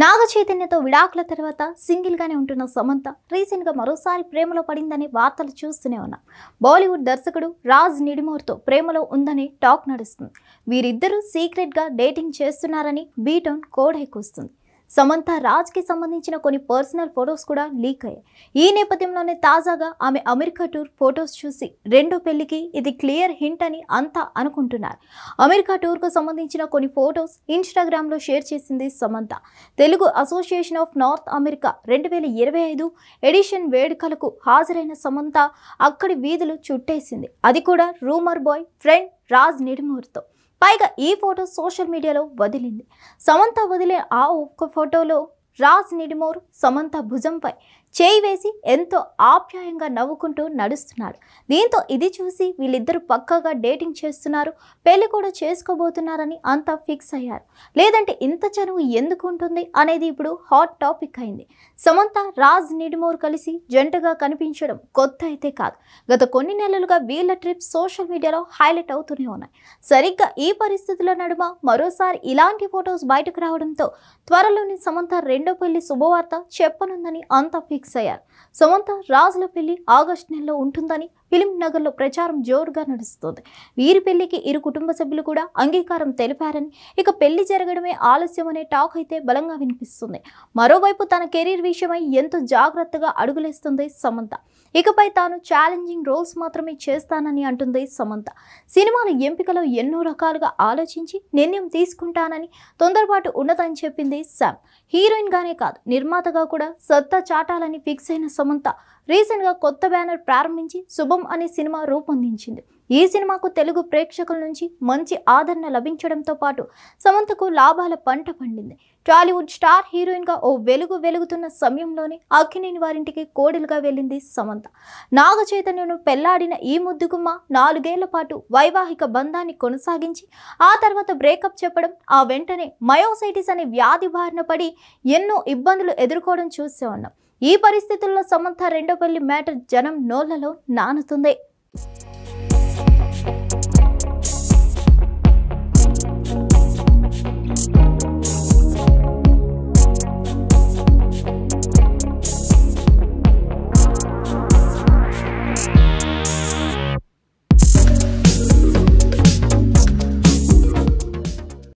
నాగ చైతన్యతో విడాకుల తర్వాత సింగిల్ గానే ఉంటున్న సమంత రీసెంట్ గా మరోసారి ప్రేమలో పడిందని వార్తలు చూస్తూనే ఉన్నాం. బాలీవుడ్ దర్శకుడు రాజ్ నిడిమోర్తో ప్రేమలో ఉందని టాక్ నడుస్తుంది. వీరిద్దరూ సీక్రెట్ గా డేటింగ్ చేస్తున్నారని బీటౌన్ కోడెక్కుస్తుంది. సమంత రాజ్ కి సంబంధించిన కొన్ని పర్సనల్ ఫొటోస్ కూడా లీక్ అయ్యాయి. ఈ నేపథ్యంలోనే తాజాగా ఆమె అమెరికా టూర్ ఫొటోస్ చూసి రెండో పెళ్లికి ఇది క్లియర్ హింట్ అని అంతా అనుకుంటున్నారు. అమెరికా టూర్ కు సంబంధించిన కొన్ని ఫొటోస్ ఇన్స్టాగ్రామ్ లో షేర్ చేసింది Samantha. Telugu association of North America 2025 edition వేడుకలకు హాజరైన సమంత అక్కడి వీధులు చుట్టేసింది. అది కూడా రూమర్ బాయ్ ఫ్రెండ్ రాజ్ నిడిమోర్తో. పైగా ఈ ఫోటో సోషల్ మీడియాలో వదిలింది. సమంత వదిలే ఆ ఒక్క ఫోటోలో రాజ్ నిడిమోర్ సమంత భుజంపై చేయి వేసి ఎంతో ఆప్యాయంగా నవ్వుకుంటూ నడుస్తున్నాడు. దీంతో ఇది చూసి వీళ్ళిద్దరూ పక్కాగా డేటింగ్ చేస్తున్నారు, పెళ్లి కూడా చేసుకోబోతున్నారని అంతా ఫిక్స్ అయ్యారు. లేదంటే ఇంత చనువు ఎందుకు ఉంటుంది అనేది ఇప్పుడు హాట్ టాపిక్ అయింది. సమంత రాజ్ నిడిమోర్ కలిసి జంటగా కనిపించడం కొత్త అయితే కాదు. గత కొన్ని నెలలుగా వీళ్ళ ట్రిప్స్ సోషల్ మీడియాలో హైలైట్ అవుతూనే ఉన్నాయి. సరిగ్గా ఈ పరిస్థితుల నడుమ మరోసారి ఇలాంటి ఫొటోస్ బయటకు రావడంతో త్వరలోని సమంత రెండో పెళ్లి శుభవార్త చెప్పనుందని అంతా ఫిక్స్ అయ్యారు. సమంత రాజుల పెళ్లి ఆగస్టు నెలలో ఉంటుందని ఫిలిం నగర్లో ప్రచారం జోరుగా నడుస్తుంది. వీరి పెళ్లికి ఇరు కుటుంబ సభ్యులు కూడా అంగీకారం తెలిపారని, ఇక పెళ్లి జరగడమే ఆలస్యం అనే టాక్ అయితే బలంగా వినిపిస్తుంది. మరోవైపు తన కెరీర్ విషయమై ఎంతో జాగ్రత్తగా అడుగులేస్తుంది సమంత. ఇకపై తాను ఛాలెంజింగ్ రోల్స్ మాత్రమే చేస్తానని అంటుంది సమంత. సినిమాల ఎంపికలో ఎన్నో రకాలుగా ఆలోచించి నిర్ణయం తీసుకుంటానని, తొందరపాటు ఉండదని చెప్పింది శామ్. హీరోయిన్ గానే కాదు నిర్మాతగా కూడా సత్తా చాటాలని ఫిక్స్ అయిన సమంత రీసెంట్గా కొత్త బ్యానర్ ప్రారంభించి శుభం అనే సినిమా రూపొందించింది. ఈ సినిమాకు తెలుగు ప్రేక్షకుల నుంచి మంచి ఆదరణ లభించడంతో పాటు సమంతకు లాభాల పంట పండింది. టాలీవుడ్ స్టార్ హీరోయిన్గా ఓ వెలుగుతున్న సమయంలోనే అక్కినేని వారింటికి కోడలుగా వెళ్ళింది సమంత. నాగ చైతన్యను పెళ్లాడిన ఈ ముద్దుగుమ్మ 4 ఏళ్ల పాటు వైవాహిక బంధాన్ని కొనసాగించి ఆ తర్వాత బ్రేకప్ చెప్పడం, ఆ వెంటనే మయోసైటిస్ అనే వ్యాధి బారిన పడి ఎన్నో ఇబ్బందులు ఎదుర్కోవడం చూసే ఉన్నాం. ఈ పరిస్థితుల్లో సమంత రెండో పెళ్లి మ్యాటర్ జనం నోళ్లలో నానుతుంది.